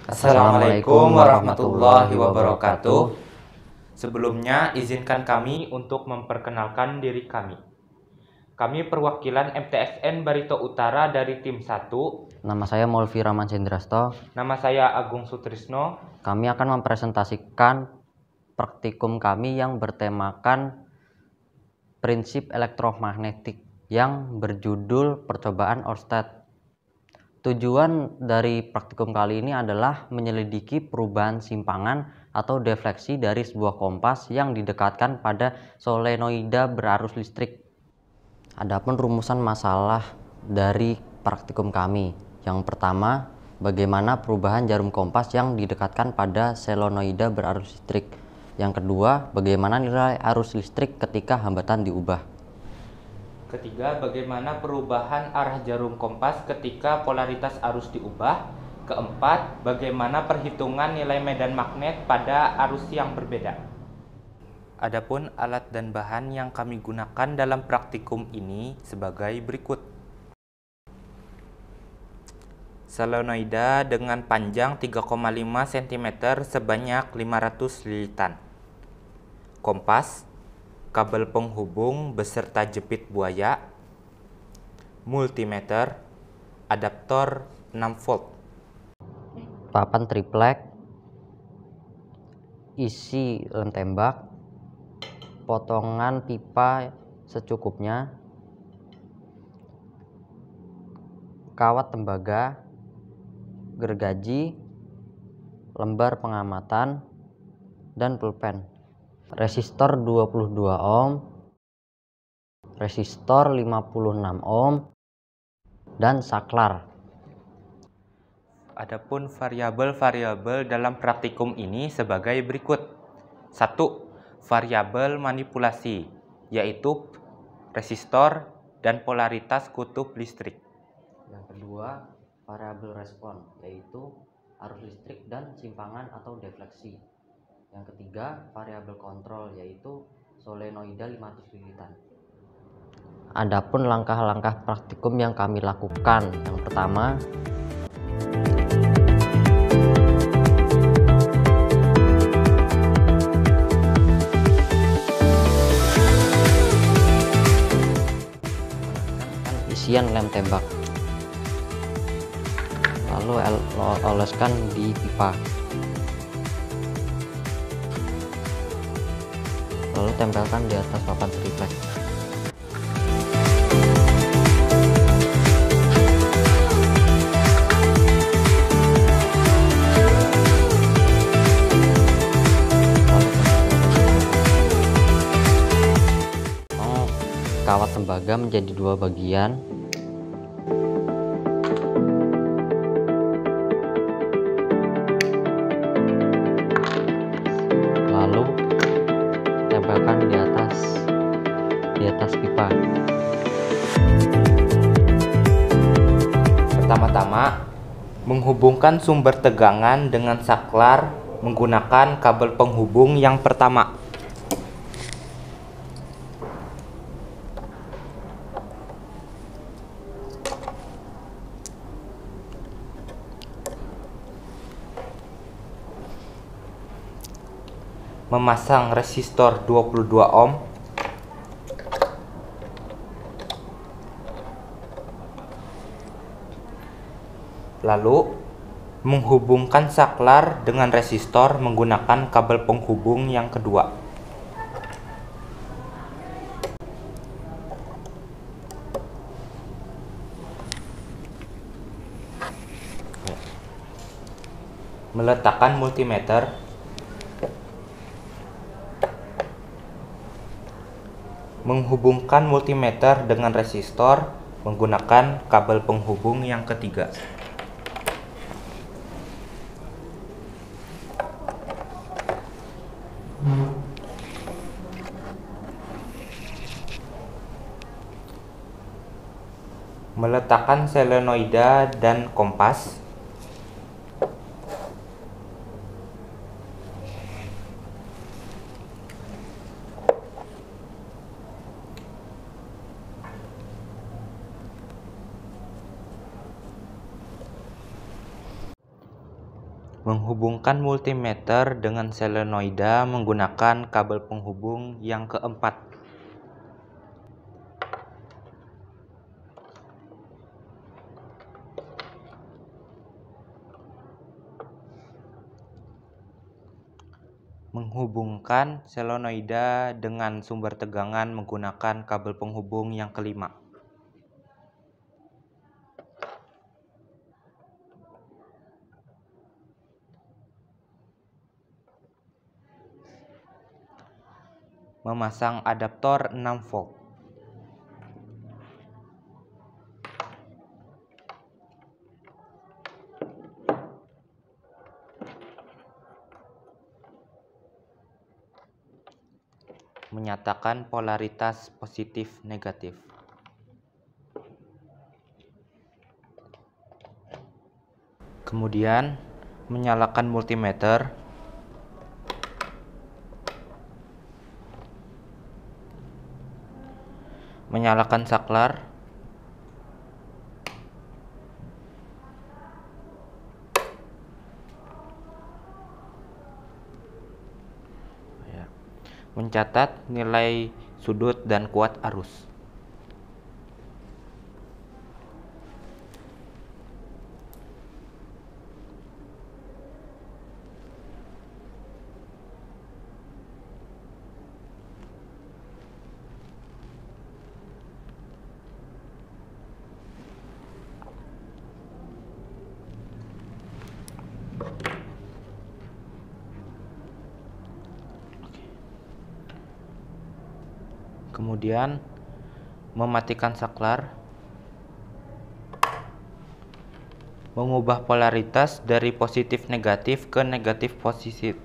Assalamualaikum warahmatullahi wabarakatuh. Sebelumnya, izinkan kami untuk memperkenalkan diri kami. Kami perwakilan MTSN Barito Utara dari tim 1. Nama saya Molvi Rahman Sendrasto. Nama saya Agung Sutrisno. Kami akan mempresentasikan praktikum kami yang bertemakan prinsip elektromagnetik yang berjudul percobaan Oersted. Tujuan dari praktikum kali ini adalah menyelidiki perubahan simpangan atau defleksi dari sebuah kompas yang didekatkan pada solenoida berarus listrik. Adapun rumusan masalah dari praktikum kami. Yang pertama, bagaimana perubahan jarum kompas yang didekatkan pada solenoida berarus listrik. Yang kedua, bagaimana nilai arus listrik ketika hambatan diubah. Ketiga, bagaimana perubahan arah jarum kompas ketika polaritas arus diubah. Keempat, bagaimana perhitungan nilai medan magnet pada arus yang berbeda. Adapun alat dan bahan yang kami gunakan dalam praktikum ini sebagai berikut. Solenoida dengan panjang 3,5 cm sebanyak 500 lilitan. Kompas, kabel penghubung beserta jepit buaya, multimeter, adaptor 6 volt, papan triplek, isi lem tembak, potongan pipa secukupnya, kawat tembaga, gergaji, lembar pengamatan, dan pulpen. Resistor 22 ohm, resistor 56 ohm, dan saklar. Adapun variabel-variabel dalam praktikum ini sebagai berikut. 1. Variabel manipulasi, yaitu resistor dan polaritas kutub listrik. Yang kedua, variabel respon, yaitu arus listrik dan simpangan atau defleksi. Yang ketiga, variabel kontrol, yaitu solenoida 500 lilitan. Adapun langkah-langkah praktikum yang kami lakukan. Yang pertama, isian lem tembak, lalu oleskan di pipa, lalu tempelkan di atas papan triplek. Kawat tembaga menjadi dua bagian. Lalu tempelkan di atas pipa. Pertama-tama, menghubungkan sumber tegangan dengan saklar menggunakan kabel penghubung yang pertama. Memasang resistor 22 ohm, lalu menghubungkan saklar dengan resistor menggunakan kabel penghubung yang kedua. Meletakkan multimeter, menghubungkan multimeter dengan resistor menggunakan kabel penghubung yang ketiga. Meletakkan solenoida dan kompas. Menghubungkan multimeter dengan solenoida menggunakan kabel penghubung yang keempat. Menghubungkan solenoida dengan sumber tegangan menggunakan kabel penghubung yang kelima. Memasang adaptor 6 volt. Menyatakan polaritas positif negatif. Kemudian menyalakan multimeter. Menyalakan saklar. Mencatat nilai sudut dan kuat arus. Kemudian mematikan saklar, mengubah polaritas dari positif negatif ke negatif positif.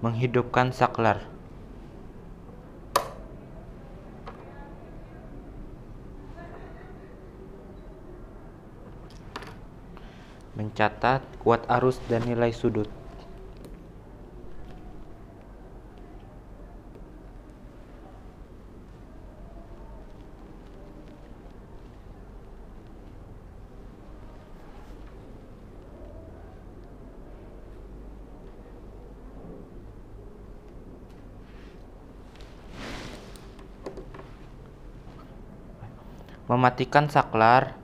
Menghidupkan saklar. Mencatat kuat arus dan nilai sudut. Mematikan saklar,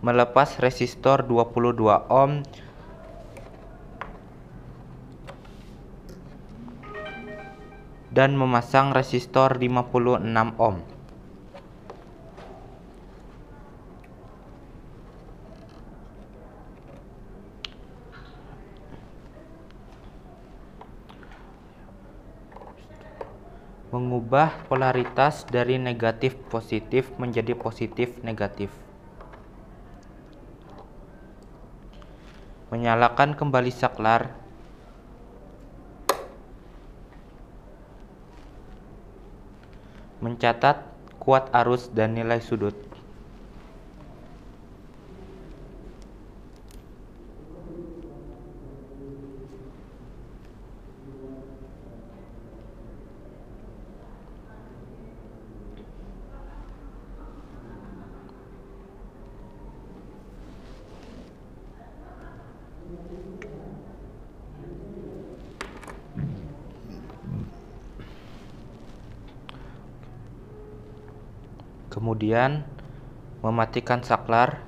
melepas resistor 22 ohm dan memasang resistor 56 ohm. Mengubah polaritas dari negatif positif menjadi positif negatif. Menyalakan kembali saklar. Mencatat kuat arus dan nilai sudut. Kemudian mematikan saklar,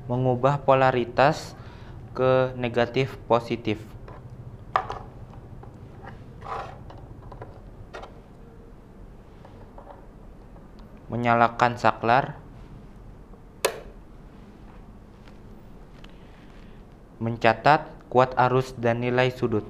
mengubah polaritas ke negatif positif. Menyalakan saklar, mencatat kuat arus dan nilai sudut.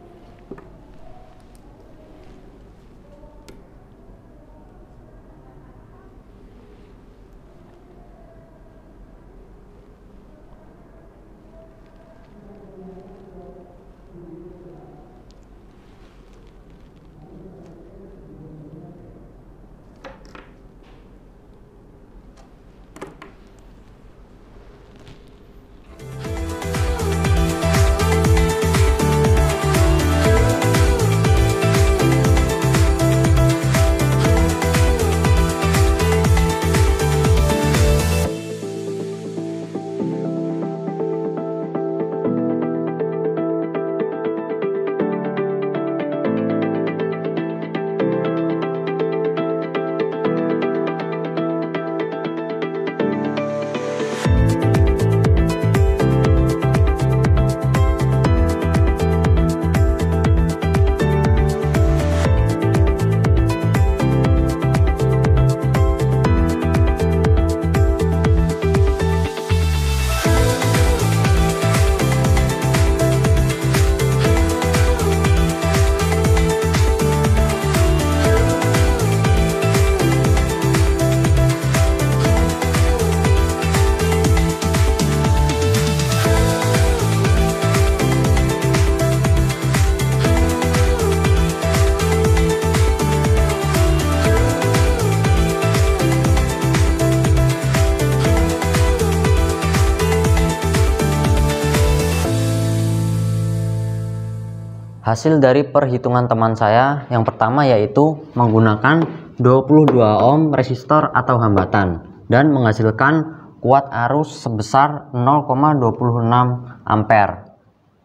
Hasil dari perhitungan teman saya yang pertama yaitu menggunakan 22 ohm resistor atau hambatan dan menghasilkan kuat arus sebesar 0,26 ampere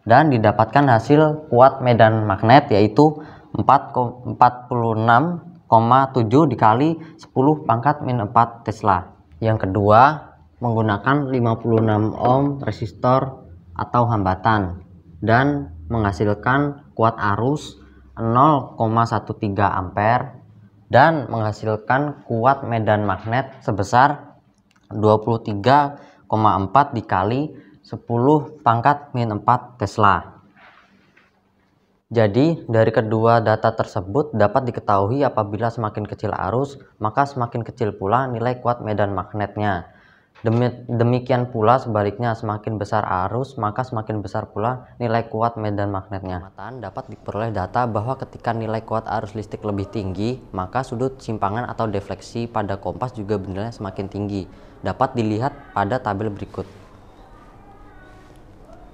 dan didapatkan hasil kuat medan magnet yaitu 46,7 dikali 10 pangkat min 4 Tesla. Yang kedua menggunakan 56 ohm resistor atau hambatan dan menghasilkan kuat arus 0,13 ampere dan menghasilkan kuat medan magnet sebesar 23,4 dikali 10 pangkat min 4 Tesla. Jadi dari kedua data tersebut dapat diketahui apabila semakin kecil arus maka semakin kecil pula nilai kuat medan magnetnya. Demikian pula sebaliknya, semakin besar arus maka semakin besar pula nilai kuat medan magnetnya. Dapat diperoleh data bahwa ketika nilai kuat arus listrik lebih tinggi maka sudut simpangan atau defleksi pada kompas juga bernilai semakin tinggi. Dapat dilihat pada tabel berikut.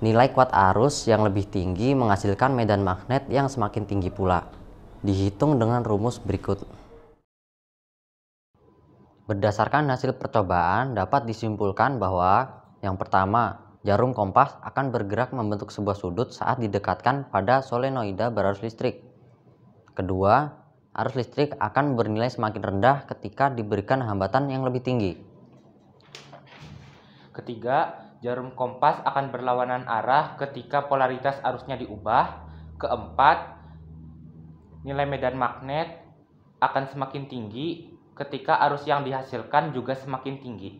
Nilai kuat arus yang lebih tinggi menghasilkan medan magnet yang semakin tinggi pula. Dihitung dengan rumus berikut. Berdasarkan hasil percobaan dapat disimpulkan bahwa yang pertama, jarum kompas akan bergerak membentuk sebuah sudut saat didekatkan pada solenoida berarus listrik. Kedua, arus listrik akan bernilai semakin rendah ketika diberikan hambatan yang lebih tinggi. Ketiga, jarum kompas akan berlawanan arah ketika polaritas arusnya diubah. Keempat, nilai medan magnet akan semakin tinggi ketika arus yang dihasilkan juga semakin tinggi.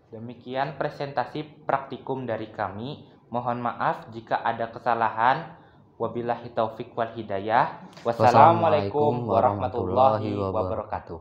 Demikian presentasi praktikum dari kami. Mohon maaf jika ada kesalahan. Wabillahi taufik wal hidayah. Wassalamualaikum warahmatullahi wabarakatuh.